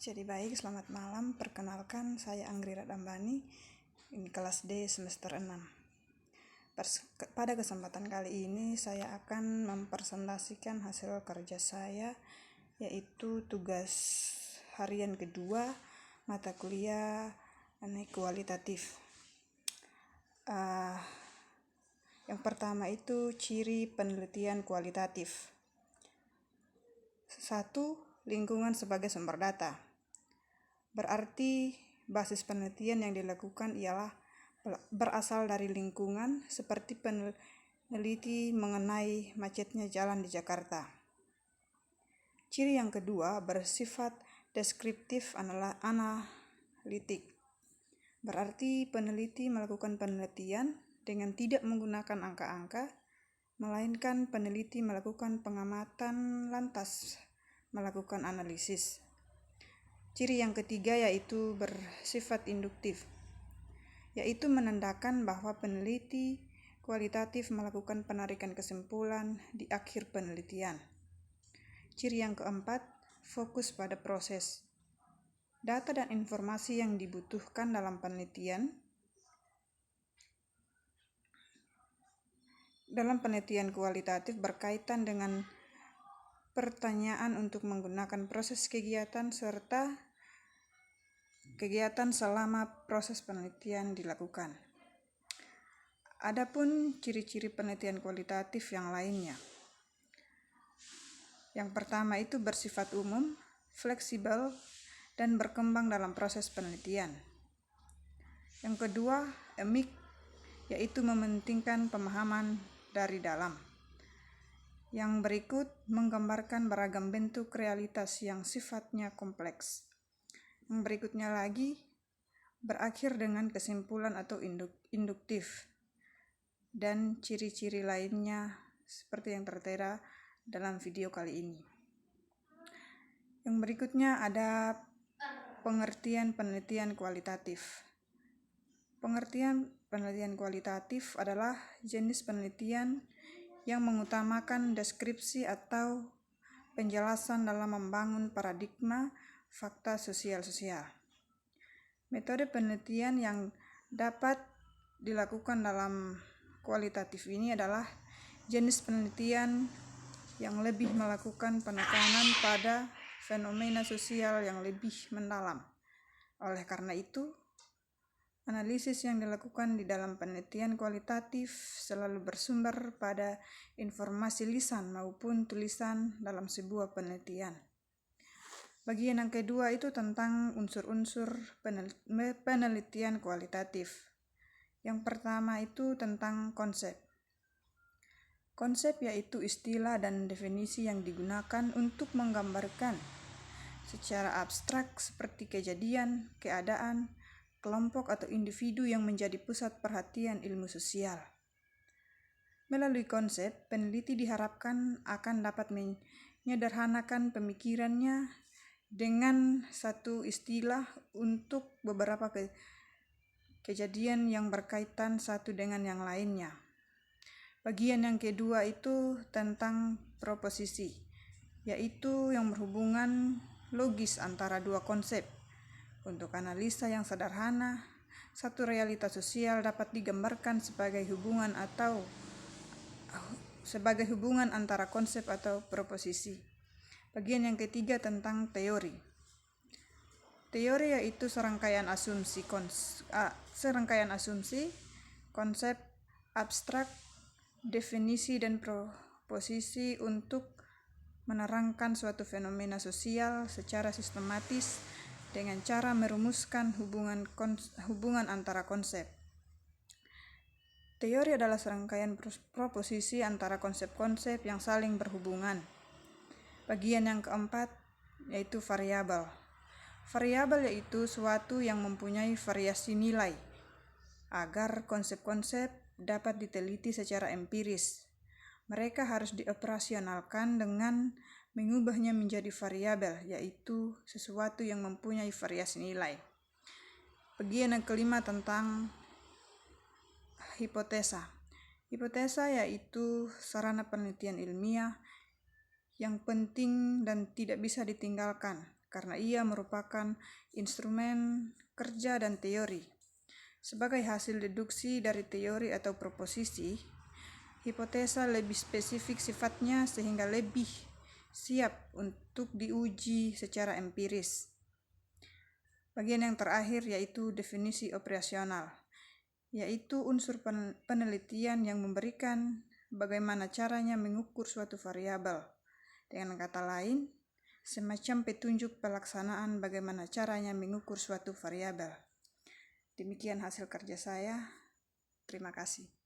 Jadi baik, selamat malam. Perkenalkan, saya Anggri Radambani, ini kelas D semester 6. Pada kesempatan kali ini saya akan mempresentasikan hasil kerja saya, yaitu tugas harian kedua mata kuliah kualitatif. Yang pertama itu ciri penelitian kualitatif. 1. Lingkungan sebagai sumber data. Berarti basis penelitian yang dilakukan ialah berasal dari lingkungan, seperti peneliti mengenai macetnya jalan di Jakarta. Ciri yang kedua bersifat deskriptif analitik. Berarti peneliti melakukan penelitian dengan tidak menggunakan angka-angka, melainkan peneliti melakukan pengamatan lantas melakukan analisis. Ciri yang ketiga yaitu bersifat induktif, yaitu menandakan bahwa peneliti kualitatif melakukan penarikan kesimpulan di akhir penelitian. Ciri yang keempat, fokus pada proses. Data dan informasi yang dibutuhkan dalam penelitian kualitatif berkaitan dengan pertanyaan untuk menggunakan proses kegiatan serta kegiatan selama proses penelitian dilakukan. Adapun ciri-ciri penelitian kualitatif yang lainnya. Yang pertama itu bersifat umum, fleksibel, dan berkembang dalam proses penelitian. Yang kedua, emik, yaitu mementingkan pemahaman dari dalam. Yang berikut menggambarkan beragam bentuk realitas yang sifatnya kompleks. Yang berikutnya lagi berakhir dengan kesimpulan atau induktif. Dan ciri-ciri lainnya seperti yang tertera dalam video kali ini. Yang berikutnya ada pengertian penelitian kualitatif. Pengertian penelitian kualitatif adalah jenis penelitian yang mengutamakan deskripsi atau penjelasan dalam membangun paradigma fakta sosial-sosial. Metode penelitian yang dapat dilakukan dalam kualitatif ini adalah jenis penelitian yang lebih melakukan penekanan pada fenomena sosial yang lebih mendalam. Oleh karena itu, analisis yang dilakukan di dalam penelitian kualitatif selalu bersumber pada informasi lisan maupun tulisan dalam sebuah penelitian. Bagian yang kedua itu tentang unsur-unsur penelitian kualitatif. Yang pertama itu tentang konsep. Konsep yaitu istilah dan definisi yang digunakan untuk menggambarkan secara abstrak seperti kejadian, keadaan, kelompok atau individu yang menjadi pusat perhatian ilmu sosial. Melalui konsep, peneliti diharapkan akan dapat menyederhanakan pemikirannya dengan satu istilah untuk beberapa kejadian yang berkaitan satu dengan yang lainnya. Bagian yang kedua itu tentang proposisi, yaitu yang berhubungan logis antara dua konsep. Untuk analisa yang sederhana, satu realitas sosial dapat digambarkan sebagai hubungan antara konsep atau proposisi. Bagian yang ketiga tentang teori. Teori yaitu serangkaian asumsi, konsep abstrak, definisi dan proposisi untuk menerangkan suatu fenomena sosial secara sistematis dengan cara merumuskan hubungan antara konsep. Teori adalah serangkaian proposisi antara konsep-konsep yang saling berhubungan. Bagian yang keempat yaitu variabel. Variabel yaitu suatu yang mempunyai variasi nilai agar konsep-konsep dapat diteliti secara empiris. Mereka harus dioperasionalkan dengan mengubahnya menjadi variabel, yaitu sesuatu yang mempunyai variasi nilai. Bagian yang kelima tentang hipotesa. Hipotesa yaitu sarana penelitian ilmiah yang penting dan tidak bisa ditinggalkan karena ia merupakan instrumen kerja dan teori. Sebagai hasil deduksi dari teori atau proposisi, hipotesa lebih spesifik sifatnya sehingga lebih siap untuk diuji secara empiris. Bagian yang terakhir yaitu definisi operasional, yaitu unsur penelitian yang memberikan bagaimana caranya mengukur suatu variabel. Dengan kata lain, semacam petunjuk pelaksanaan bagaimana caranya mengukur suatu variabel. Demikian hasil kerja saya. Terima kasih.